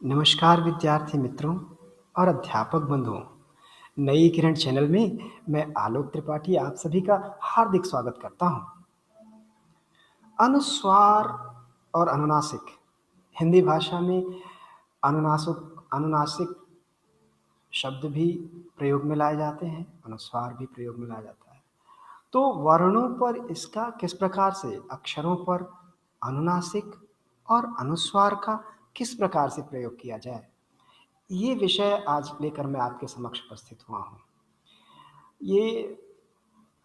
नमस्कार विद्यार्थी मित्रों और अध्यापक बंधुओं। नई किरण चैनल में मैं आलोक त्रिपाठी आप सभी का हार्दिक स्वागत करता हूं। अनुस्वार और अनुनासिक हिंदी भाषा में अनुनासिक शब्द भी प्रयोग में लाए जाते हैं, अनुस्वार भी प्रयोग में लाया जाता है। तो वर्णों पर इसका किस प्रकार से, अक्षरों पर अनुनासिक और अनुस्वार का किस प्रकार से प्रयोग किया जाए, ये विषय आज लेकर मैं आपके समक्ष उपस्थित हुआ हूँ। ये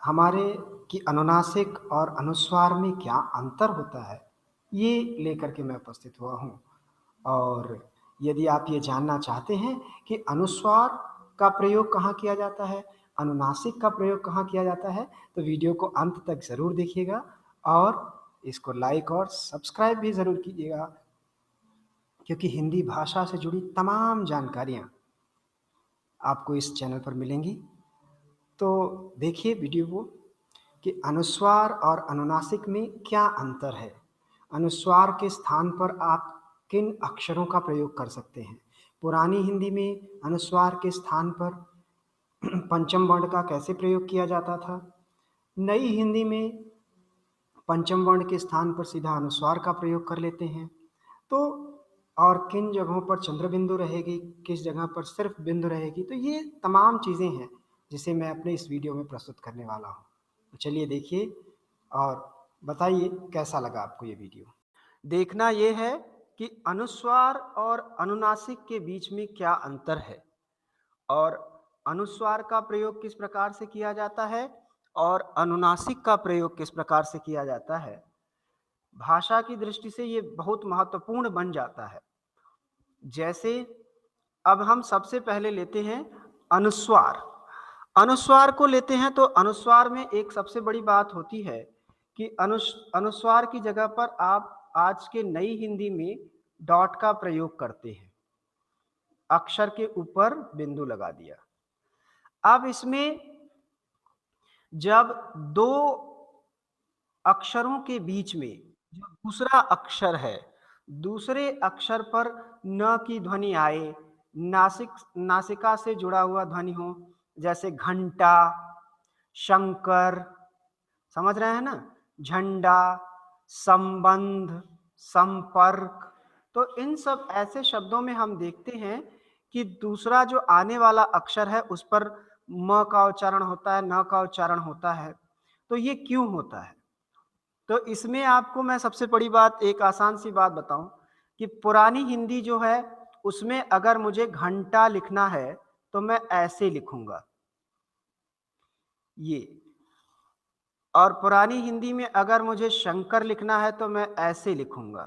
हमारे कि अनुनासिक और अनुस्वार में क्या अंतर होता है, ये लेकर के मैं उपस्थित हुआ हूँ। और यदि आप ये जानना चाहते हैं कि अनुस्वार का प्रयोग कहाँ किया जाता है, अनुनासिक का प्रयोग कहाँ किया जाता है, तो वीडियो को अंत तक ज़रूर देखिएगा और इसको लाइक और सब्सक्राइब भी ज़रूर कीजिएगा, क्योंकि हिंदी भाषा से जुड़ी तमाम जानकारियाँ आपको इस चैनल पर मिलेंगी। तो देखिए वीडियो को कि अनुस्वार और अनुनासिक में क्या अंतर है। अनुस्वार के स्थान पर आप किन अक्षरों का प्रयोग कर सकते हैं। पुरानी हिंदी में अनुस्वार के स्थान पर पंचम वर्ण का कैसे प्रयोग किया जाता था। नई हिंदी में पंचम वर्ण के स्थान पर सीधा अनुस्वार का प्रयोग कर लेते हैं। तो और किन जगहों पर चंद्र बिंदु रहेगी, किस जगह पर सिर्फ बिंदु रहेगी, तो ये तमाम चीज़ें हैं जिसे मैं अपने इस वीडियो में प्रस्तुत करने वाला हूँ। तो चलिए देखिए और बताइए कैसा लगा आपको ये वीडियो। देखना ये है कि अनुस्वार और अनुनासिक के बीच में क्या अंतर है और अनुस्वार का प्रयोग किस प्रकार से किया जाता है और अनुनासिक का प्रयोग किस प्रकार से किया जाता है। भाषा की दृष्टि से ये बहुत महत्वपूर्ण बन जाता है। जैसे अब हम सबसे पहले लेते हैं अनुस्वार। अनुस्वार को लेते हैं तो अनुस्वार में एक सबसे बड़ी बात होती है कि अनुस्वार की जगह पर आप आज के नई हिंदी में डॉट का प्रयोग करते हैं, अक्षर के ऊपर बिंदु लगा दिया। अब इसमें जब दो अक्षरों के बीच में जो दूसरा अक्षर है, दूसरे अक्षर पर न की ध्वनि आए, नासिका से जुड़ा हुआ ध्वनि हो, जैसे घंटा, शंकर, समझ रहे हैं ना, झंडा, संबंध, संपर्क। तो इन सब ऐसे शब्दों में हम देखते हैं कि दूसरा जो आने वाला अक्षर है उस पर म का उच्चारण होता है, न का उच्चारण होता है। तो ये क्यों होता है? तो इसमें आपको मैं सबसे बड़ी बात, एक आसान सी बात बताऊं कि पुरानी हिंदी जो है उसमें अगर मुझे घंटा लिखना है तो मैं ऐसे लिखूंगा ये, और पुरानी हिंदी में अगर मुझे शंकर लिखना है तो मैं ऐसे लिखूंगा।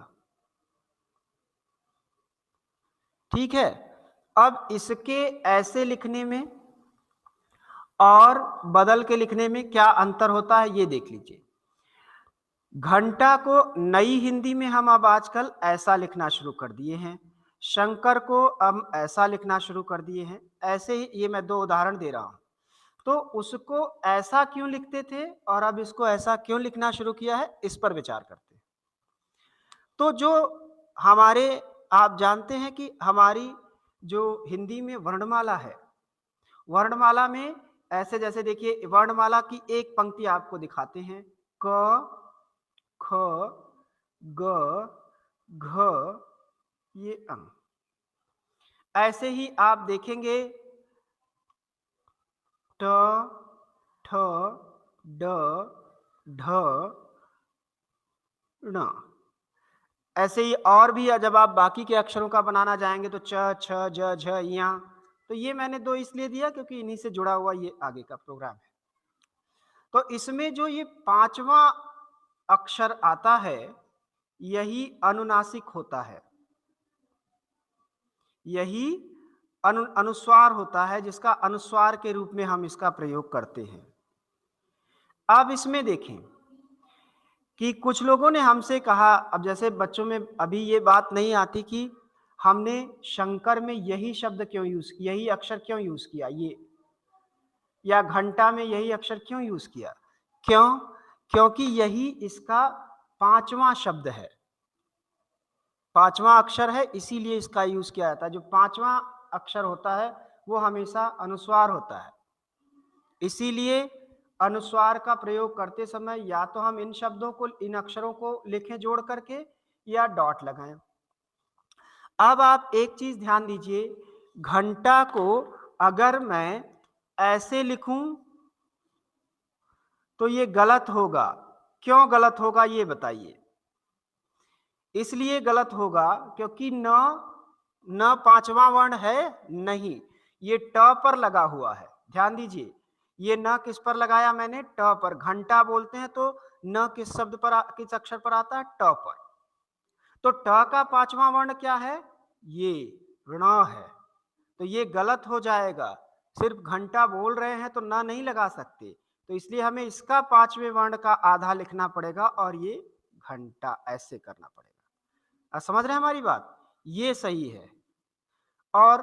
ठीक है। अब इसके ऐसे लिखने में और बदल के लिखने में क्या अंतर होता है ये देख लीजिए। घंटा को नई हिंदी में हम अब आजकल ऐसा लिखना शुरू कर दिए हैं, शंकर को हम ऐसा लिखना शुरू कर दिए हैं। ऐसे ही ये मैं दो उदाहरण दे रहा हूं। तो उसको ऐसा क्यों लिखते थे और अब इसको ऐसा क्यों लिखना शुरू किया है, इस पर विचार करते हैं। तो जो हमारे, आप जानते हैं कि हमारी जो हिंदी में वर्णमाला है, वर्णमाला में ऐसे, जैसे देखिए वर्णमाला की एक पंक्ति आपको दिखाते हैं, क, ख, ग, घ, ये अंग। ऐसे ही आप देखेंगे ट, ठ, ड, ढ, ण। ऐसे ही और भी जब आप बाकी के अक्षरों का बनाना जाएंगे तो च, छ, ज, झ, या। तो ये मैंने दो इसलिए दिया क्योंकि इन्हीं से जुड़ा हुआ ये आगे का प्रोग्राम है। तो इसमें जो ये पांचवा अक्षर आता है यही अनुनासिक होता है, यही अनुस्वार होता है, जिसका अनुस्वार के रूप में हम इसका प्रयोग करते हैं। अब इसमें देखें कि कुछ लोगों ने हमसे कहा, अब जैसे बच्चों में अभी ये बात नहीं आती कि हमने शंकर में यही शब्द क्यों यूज, यही अक्षर क्यों यूज किया, ये, या घंटा में यही अक्षर क्यों यूज किया। क्यों? क्योंकि यही इसका पांचवा शब्द है। पांचवा अक्षर है इसीलिए इसका यूज किया जाता है। जो पांचवा अक्षर होता है वो हमेशा अनुस्वार होता है, इसीलिए अनुस्वार का प्रयोग करते समय या तो हम इन शब्दों को, इन अक्षरों को लिखें जोड़ करके, या डॉट लगाएं। अब आप एक चीज ध्यान दीजिए, घंटा को अगर मैं ऐसे लिखूं तो ये गलत होगा। क्यों गलत होगा ये बताइए? इसलिए गलत होगा क्योंकि न पांचवा वर्ण है, नहीं, ये ट पर लगा हुआ है। ध्यान दीजिए, ये न किस पर लगाया मैंने? ट पर। घंटा बोलते हैं तो न किस शब्द पर, किस अक्षर पर आता है? ट पर। तो ट का पांचवा वर्ण क्या है? ये ण है, तो ये गलत हो जाएगा। सिर्फ घंटा बोल रहे हैं तो न नहीं लगा सकते, तो इसलिए हमें इसका पांचवें वर्ण का आधा लिखना पड़ेगा और ये घंटा ऐसे करना पड़ेगा। समझ रहे हैं हमारी बात? ये सही है। और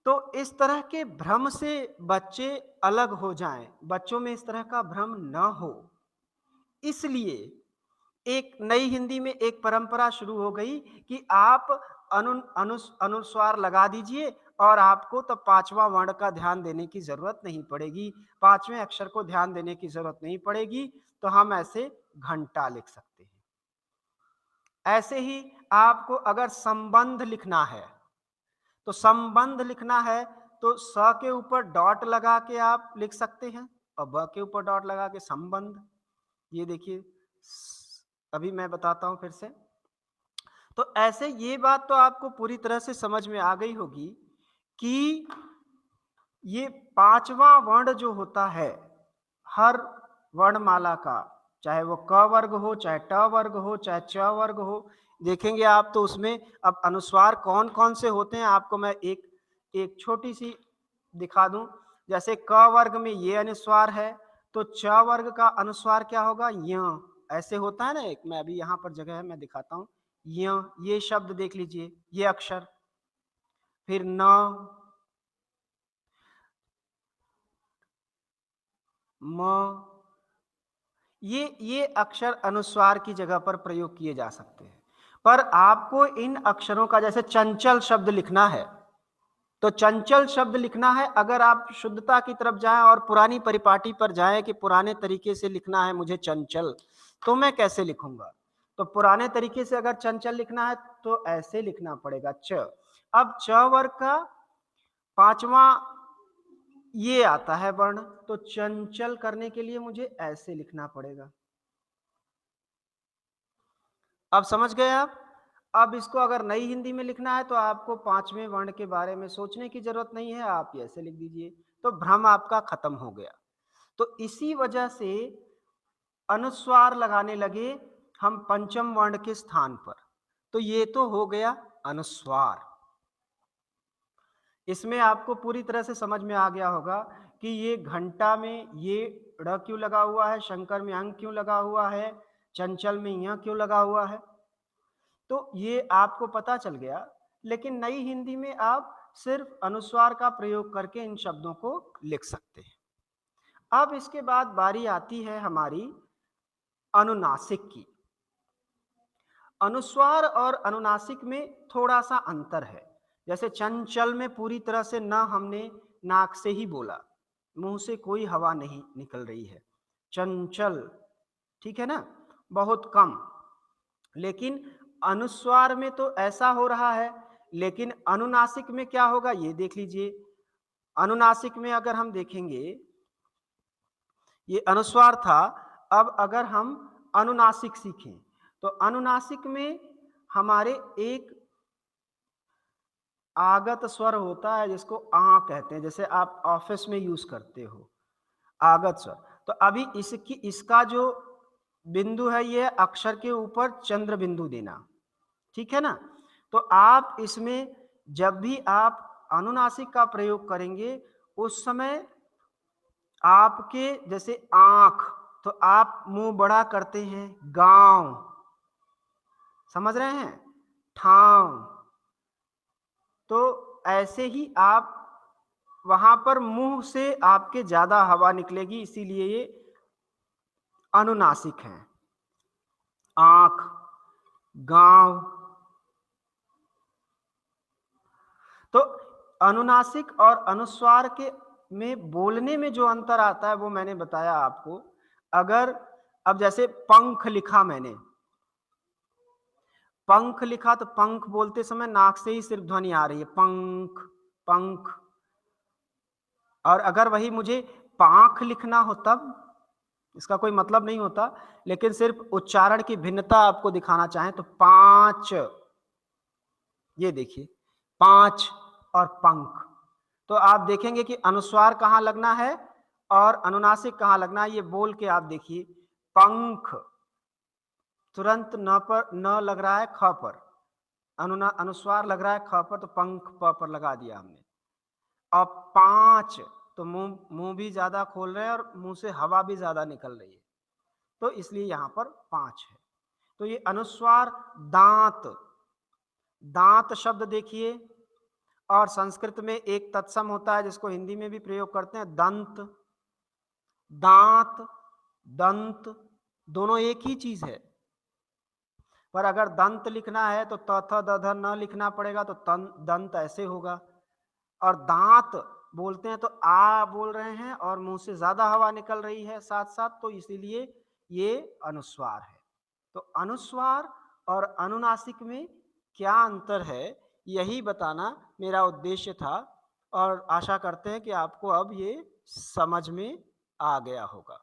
तो इस तरह के भ्रम से बच्चे अलग हो जाएं, बच्चों में इस तरह का भ्रम न हो, इसलिए एक नई हिंदी में एक परंपरा शुरू हो गई कि आप अनुस्वार लगा दीजिए और आपको तब पांचवा वर्ण का ध्यान देने की जरूरत नहीं पड़ेगी, पांचवें अक्षर को ध्यान देने की जरूरत नहीं पड़ेगी, तो हम ऐसे घंटा लिख सकते हैं। ऐसे ही आपको अगर संबंध लिखना है, तो संबंध लिखना है तो स के ऊपर डॉट लगा के आप लिख सकते हैं और ब के ऊपर डॉट लगा के संबंध। ये देखिए, अभी मैं बताता हूं फिर से। तो ऐसे ये बात तो आपको पूरी तरह से समझ में आ गई होगी कि ये पांचवा वर्ण जो होता है हर वर्णमाला का, चाहे वो क वर्ग हो, चाहे ट वर्ग हो, चाहे च वर्ग हो, देखेंगे आप तो उसमें अब अनुस्वार कौन कौन से होते हैं आपको मैं एक छोटी सी दिखा दूं। जैसे क वर्ग में ये अनुस्वार है, तो च वर्ग का अनुस्वार क्या होगा? य। ऐसे होता है ना, एक मैं अभी यहां पर जगह है मैं दिखाता हूं। य, ये शब्द देख लीजिए, ये अक्षर, फिर न, म, ये अक्षर अनुस्वार की जगह पर प्रयोग किए जा सकते हैं। पर आपको इन अक्षरों का, जैसे चंचल शब्द लिखना है, तो चंचल शब्द लिखना है, अगर आप शुद्धता की तरफ जाएं और पुरानी परिपाटी पर जाएं कि पुराने तरीके से लिखना है मुझे चंचल, तो मैं कैसे लिखूंगा? तो पुराने तरीके से अगर चंचल लिखना है तो ऐसे लिखना पड़ेगा, च। अब च वर्ग का पांचवा ये आता है वर्ण, तो चंचल करने के लिए मुझे ऐसे लिखना पड़ेगा। अब समझ गए आप? अब इसको अगर नई हिंदी में लिखना है तो आपको पांचवें वर्ण के बारे में सोचने की जरूरत नहीं है, आप ऐसे लिख दीजिए, तो भ्रम आपका खत्म हो गया। तो इसी वजह से अनुस्वार लगाने लगे हम पंचम वर्ण के स्थान पर। तो ये तो हो गया अनुस्वार। इसमें आपको पूरी तरह से समझ में आ गया होगा कि ये घंटा में ये ड़ क्यों लगा हुआ है, शंकर में अंग क्यों लगा हुआ है, चंचल में य क्यों लगा हुआ है, तो ये आपको पता चल गया। लेकिन नई हिंदी में आप सिर्फ अनुस्वार का प्रयोग करके इन शब्दों को लिख सकते हैं। अब इसके बाद बारी आती है हमारी अनुनासिक की। अनुस्वार और अनुनासिक में थोड़ा सा अंतर है। जैसे चंचल में पूरी तरह से न हमने नाक से ही बोला, मुंह से कोई हवा नहीं निकल रही है, चंचल, ठीक है ना, बहुत कम। लेकिन अनुस्वार में तो ऐसा हो रहा है, लेकिन अनुनासिक में क्या होगा ये देख लीजिए। अनुनासिक में अगर हम देखेंगे, ये अनुस्वार था, अब अगर हम अनुनासिक सीखें तो अनुनासिक में हमारे एक आगत स्वर होता है जिसको आ कहते हैं, जैसे आप ऑफिस में यूज करते हो आगत स्वर। तो अभी इसका जो बिंदु है ये अक्षर के ऊपर चंद्र बिंदु देना, ठीक है ना। तो आप इसमें जब भी आप अनुनासिक का प्रयोग करेंगे उस समय आपके, जैसे आंख, तो आप मुंह बड़ा करते हैं, गांव, समझ रहे हैं, ठाव, तो ऐसे ही आप वहां पर मुंह से आपके ज्यादा हवा निकलेगी, इसीलिए ये अनुनासिक है। आंख, गांव, तो अनुनासिक और अनुस्वार के में बोलने में जो अंतर आता है वो मैंने बताया आपको। अगर अब जैसे पंख लिखा मैंने, पंख लिखा तो पंख बोलते समय नाक से ही सिर्फ ध्वनि आ रही है, पंख, पंख। और अगर वही मुझे पाँख लिखना हो तब, इसका कोई मतलब नहीं होता, लेकिन सिर्फ उच्चारण की भिन्नता आपको दिखाना चाहें तो पाँच, ये देखिए, पाँच और पंख। तो आप देखेंगे कि अनुस्वार कहाँ लगना है और अनुनासिक कहाँ लगना है, ये बोल के आप देखिए। पंख तुरंत न पर न लग रहा है ख पर, अनुस्वार लग रहा है ख पर, तो पंख प पर लगा दिया हमने। और पाँच तो मुंह भी ज्यादा खोल रहे हैं और मुंह से हवा भी ज्यादा निकल रही है, तो इसलिए यहां पर पाँच है। तो ये अनुस्वार दांत, दांत शब्द देखिए, और संस्कृत में एक तत्सम होता है जिसको हिंदी में भी प्रयोग करते हैं, दंत, दांत, दंत, दोनों एक ही चीज है। पर अगर दंत लिखना है तो त थ द ध न लिखना पड़ेगा, तो दंत ऐसे होगा। और दांत बोलते हैं तो आ बोल रहे हैं और मुंह से ज्यादा हवा निकल रही है साथ साथ, तो इसीलिए ये अनुस्वार है। तो अनुस्वार और अनुनासिक में क्या अंतर है, यही बताना मेरा उद्देश्य था, और आशा करते हैं कि आपको अब ये समझ में आ गया होगा।